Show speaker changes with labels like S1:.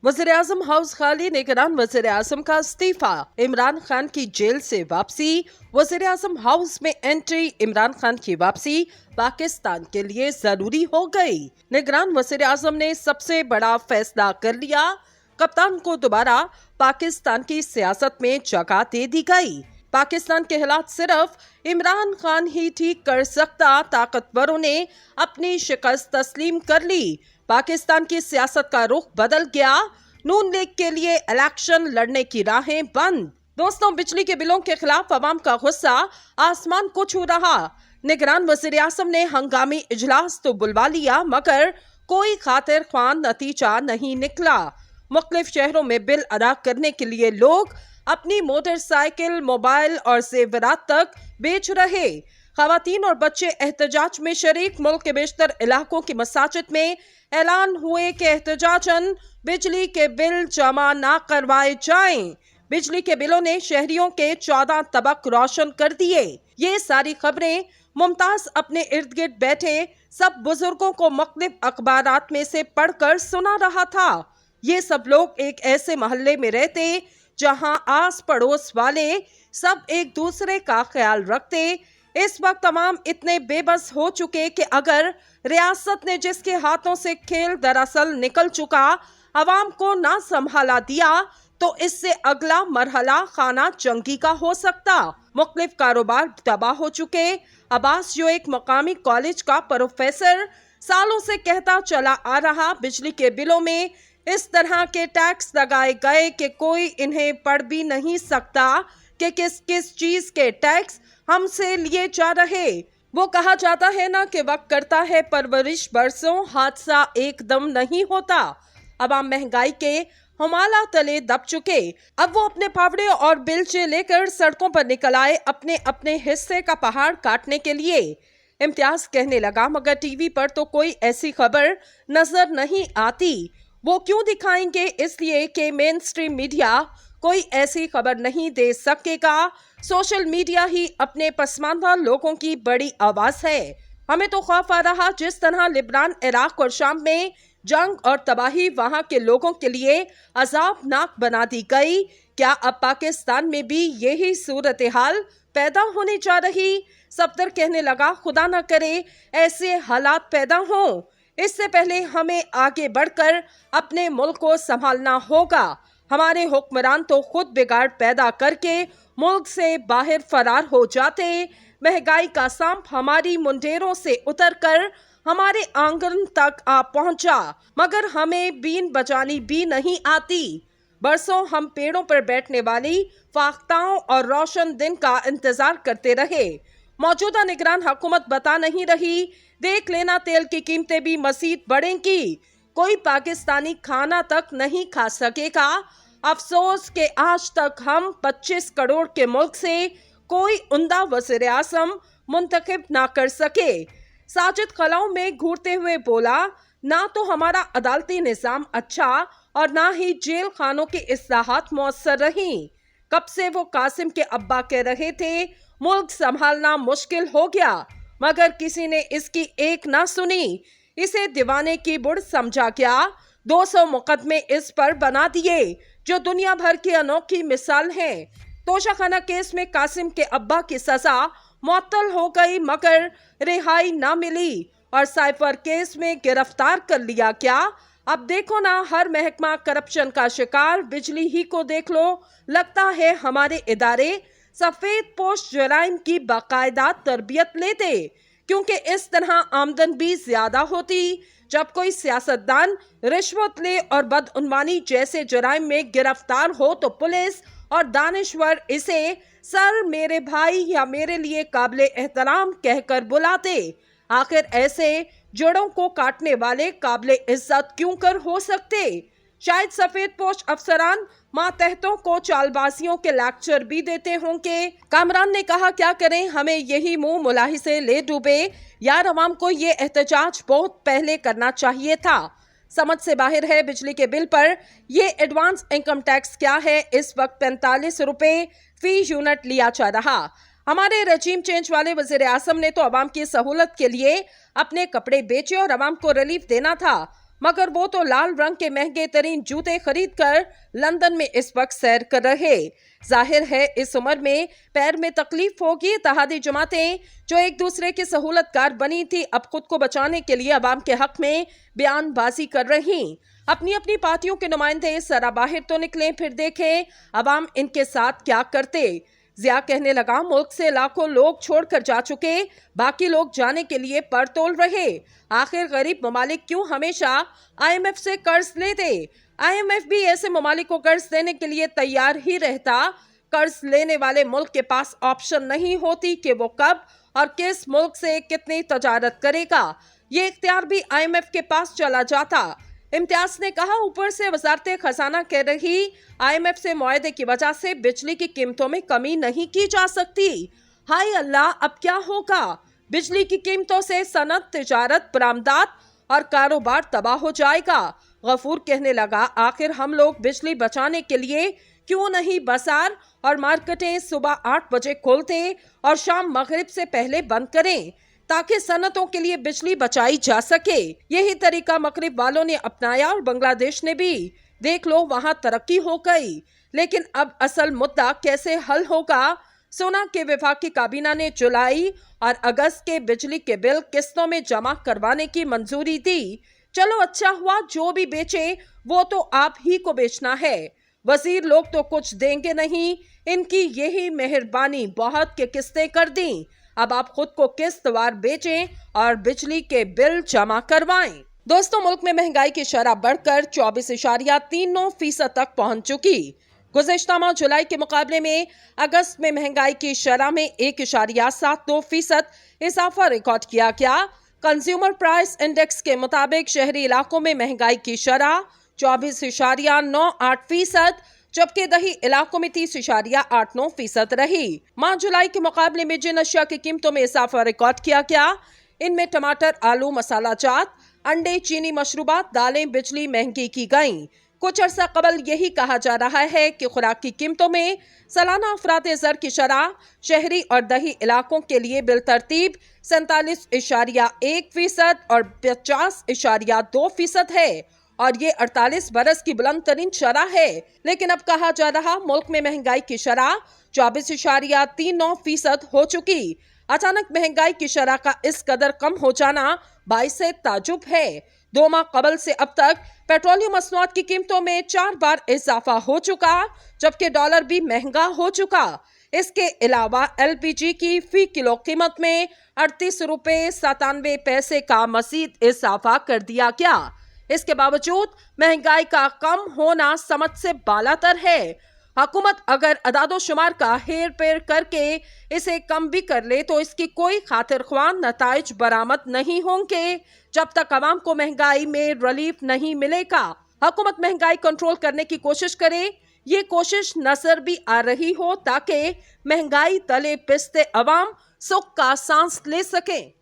S1: वज़ीर आज़म हाउस खाली, निगरान वज़ीर आज़म का इस्तीफा, इमरान खान की जेल से वापसी, वज़ीर आज़म हाउस में एंट्री, इमरान खान की वापसी पाकिस्तान के लिए जरूरी हो गई। निगरान वज़ीर आज़म ने सबसे बड़ा फैसला कर लिया, कप्तान को दोबारा पाकिस्तान की सियासत में जगह दे दी गई। पाकिस्तान के हालात सिर्फ इमरान खान ही ठीक कर सकता, ताकतवरों ने अपनी शिकस्त तस्लीम कर ली। पाकिस्तान की सियासत का रुख बदल गया, नून लीग के लिए इलेक्शन लड़ने की राहें बंद। दोस्तों, बिजली के बिलों के खिलाफ अवाम का गुस्सा आसमान को छू रहा। निगरान वज़ीर आज़म ने हंगामी इजलास तो बुलवा लिया, मगर कोई खातिर ख्वाह नतीजा नहीं निकला। मुख्तलिफ शहरों में बिल अदा करने के लिए लोग अपनी मोटरसाइकिल, मोबाइल और जेवरात तक बेच रहे। खवातीन और बच्चे एहतजाज में शरीक। मुल्क के बेशतर इलाकों की मसाजिद में ऐलान हुए कि एहतजाजन बिजली के बिल जमा ना करवाए जाएं। बिजली के बिलों ने शहरियों के 14 तबक रोशन कर दिए। ये सारी खबरें मुमताज अपने इर्द गिर्द बैठे सब बुजुर्गों को मुख्तलिफ अखबारात में से पढ़कर सुना रहा था। ये सब लोग एक ऐसे मोहल्ले में रहते जहां आस पड़ोस वाले सब एक दूसरे का ख्याल रखते। इस वक्त तमाम इतने बेबस हो चुके कि अगर रियासत ने जिसके हाथों से खेल दरअसल निकल चुका अवाम को ना संभाला दिया, तो इससे अगला मरहला खाना जंगी का हो सकता। मुख्तलिफ कारोबार तबाह हो चुके। अब्बास, जो एक मकामी कॉलेज का प्रोफेसर, सालों से कहता चला आ रहा, बिजली के बिलों में इस तरह के टैक्स लगाए गए कि कोई इन्हें पढ़ भी नहीं सकता कि किस किस चीज के टैक्स हमसे लिए जा रहे। वो कहा जाता है ना कि वक्त करता है परवरिश बरसों, हादसा एकदम नहीं होता। अब हम महंगाई के हमाला तले दब चुके। अब वो अपने फावड़े और बिलचे लेकर सड़कों पर निकल आए अपने अपने हिस्से का पहाड़ काटने के लिए। इम्तियाज कहने लगा, मगर टीवी पर तो कोई ऐसी खबर नजर नहीं आती। वो क्यों दिखाएंगे? इसलिए कि मेन स्ट्रीम मीडिया कोई ऐसी खबर नहीं दे सकेगा। सोशल मीडिया ही अपने पसमानदा लोगों की बड़ी आवाज है। हमें तो खौफ आ रहा, जिस तरह लिबनान, इराक और शाम में जंग और तबाही वहां के लोगों के लिए अजाबनाक बना दी गई। क्या अब पाकिस्तान में भी यही सूरत हाल पैदा होने जा रही? सफदर कहने लगा, खुदा न करे ऐसे हालात पैदा हों। इससे पहले हमें आगे बढ़कर अपने मुल्क को संभालना होगा। हमारे हुक्मरान तो खुद बिगाड़ पैदा करके मुल्क से बाहर फरार हो जाते। महंगाई का सांप हमारी मुंडेरों से उतरकर हमारे आंगन तक आ पहुंचा, मगर हमें बीन बजानी भी नहीं आती। बरसों हम पेड़ों पर बैठने वाली फाख्ताओं और रोशन दिन का इंतजार करते रहे। मौजूदा निगरान हुकूमत बता नहीं रही, देख लेना तेल की कीमतें भी मजीद बढ़ेंगी। कोई पाकिस्तानी खाना तक नहीं खा सकेगा। अफसोस कि आज तक हम 25 करोड़ के मुल्क से कोई उम्दा वज़ीर आज़म मुंतखब ना कर सके। साजिद खलाओं में घूरते हुए बोला, ना तो हमारा अदालती निज़ाम अच्छा और ना ही जेल खानों की इस्लाहात मौसर रही। कब से वो कासिम के अब्बा कह रहे थे मुल्क संभालना मुश्किल हो गया, मगर किसी ने इसकी एक ना सुनी। इसे दीवाने की बुढ़ समझा गया। 200 मुकदमे इस पर बना दिए, जो दुनिया भर की अनोखी मिसाल है। तोशाखाना केस में कासिम के अब्बा की सजा मुअत्तल हो गई, मगर रिहाई ना मिली और साइफर केस में गिरफ्तार कर लिया गया। अब देखो ना, हर महकमा करप्शन का शिकार। बिजली ही को देख लो, लगता है हमारे इदारे सफेद पोश जराइम की बाकायदा तरबियत लेते, क्योंकि इस तरह आमदन भी ज्यादा होती। जब कोई सियासतदान रिश्वत ले और बदउनवानी जैसे जराइम में गिरफ्तार हो तो पुलिस और दानिश्वर इसे सर, मेरे भाई या मेरे लिए काबिले एहतराम कहकर बुलाते। आखिर ऐसे जड़ों को काटने वाले काबिले इज्जत क्यों कर हो सकते? शायद सफेद पोश अफसरान मातहतों को चालबाजियों के लेक्चर भी देते होंगे। कामरान ने कहा, क्या करें, हमें यही मुंह मुलाही से ले डूबे। यार, अवाम को ये एहतजाज बहुत पहले करना चाहिए था। समझ से बाहर है। बिजली के बिल पर ये एडवांस इनकम टैक्स क्या है? इस वक्त 45 रुपए फी यूनिट लिया जा रहा। हमारे रजीम चेंज वाले वजीर आज़म ने तो अवाम की सहूलत के लिए अपने कपड़े बेचे और अवाम को रिलीफ देना था। मगर वो तो लाल रंग के महंगे तरीन जूते खरीद कर लंदन में इस वक्त सैर कर रहे। जाहिर है इस उम्र में पैर में तकलीफ होगी। इत्तेहादी जमातें जो एक दूसरे की सहूलतकार बनी थी, अब खुद को बचाने के लिए अवाम के हक में बयानबाजी कर रही। अपनी अपनी पार्टियों के नुमाइंदे जरा बाहर तो निकलें, फिर देखें अवाम इनके साथ क्या करते। जिया कहने लगा, मुल्क से लाखों लोग छोड़कर जा चुके, बाकी लोग जाने के लिए पर तोल रहे। आखिर गरीब ममालिक क्यों हमेशा IMF से कर्ज लेते? IMF भी ऐसे ममालिक को कर्ज देने के लिए तैयार ही रहता। कर्ज लेने वाले मुल्क के पास ऑप्शन नहीं होती कि वो कब और किस मुल्क से कितनी तजारत करेगा। ये इख्तियार भी IMF के पास चला जाता। इम्तियाज ने कहा, ऊपर से वजारत खजाना कह रही IMF से मुआहदे की वजह से बिजली की कीमतों में कमी नहीं की जा सकती। हाय अल्लाह, अब क्या होगा? बिजली की कीमतों से सनत, तिजारत, बरामदात और कारोबार तबाह हो जाएगा। गफूर कहने लगा, आखिर हम लोग बिजली बचाने के लिए क्यों नहीं बाजार और मार्केटें सुबह 8 बजे खोलते और शाम मगरिब से पहले बंद करें, ताकि सनतों के लिए बिजली बचाई जा सके। यही तरीका मगरिब वालों ने अपनाया और बांग्लादेश ने भी। देख लो, वहां तरक्की हो गई। लेकिन अब असल मुद्दा कैसे हल होगा? सुना कि वफाकी काबीना ने जुलाई और अगस्त के बिजली के बिल किस्तों में जमा करवाने की मंजूरी दी। चलो अच्छा हुआ, जो भी बेचे वो तो आप ही को बेचना है। वजीर लोग तो कुछ देंगे नहीं, इनकी यही मेहरबानी बहुत के किस्तें कर दी। अब आप खुद को किस्तवार बेचें और बिजली के बिल जमा करवाएं। दोस्तों, मुल्क में महंगाई की शरह बढ़कर 24.39% तक पहुंच चुकी। गुज़िश्ता माह जुलाई के मुकाबले में अगस्त में महंगाई की शरह में 1.72% इजाफा रिकॉर्ड किया गया। कंज्यूमर प्राइस इंडेक्स के मुताबिक शहरी इलाकों में महंगाई की शरह 24.98%, जबकि दही इलाकों में 30.89% रही। माह जुलाई के मुकाबले में जिन अशिया की कीमतों में इजाफा रिकॉर्ड किया गया, इनमें टमाटर, आलू, मसाला जात, अंडे, चीनी, मशरूबात, दालें, बिजली महंगी की गईं। कुछ अरसा कबल यही कहा जा रहा है कि खुराक की कीमतों में सालाना अफरात ज़र की शरह शहरी और दही इलाकों के लिए बिलतरतीब 47.1% और 50.2% है और ये 48 बरस की बुलंद तरीन शरह है। लेकिन अब कहा जा रहा, मुल्क में महंगाई की शरह 24.39% हो चुकी। अचानक महंगाई की शरह का इस कदर कम हो जाना बाइसे ताजुब है। 2 माह कबल से अब तक पेट्रोलियम मसनूआत की कीमतों में 4 बार इजाफा हो चुका, जबकि डॉलर भी महंगा हो चुका। इसके अलावा LPG की फी किलो कीमत में 38 रुपए 97 पैसे का मजीद इजाफा कर दिया गया। इसके बावजूद महंगाई का कम होना समझ से बालातर है। हुकूमत अगर अदादो शुमार का हेर फेर करके इसे कम भी कर ले तो इसकी कोई खातिर ख्वाह नताइज बरामद नहीं होंगे जब तक अवाम को महंगाई में रिलीफ नहीं मिलेगा। हुकूमत महंगाई कंट्रोल करने की कोशिश करे, ये कोशिश नजर भी आ रही हो ताकि महंगाई तले पिसते अवाम सुख का सांस ले सके।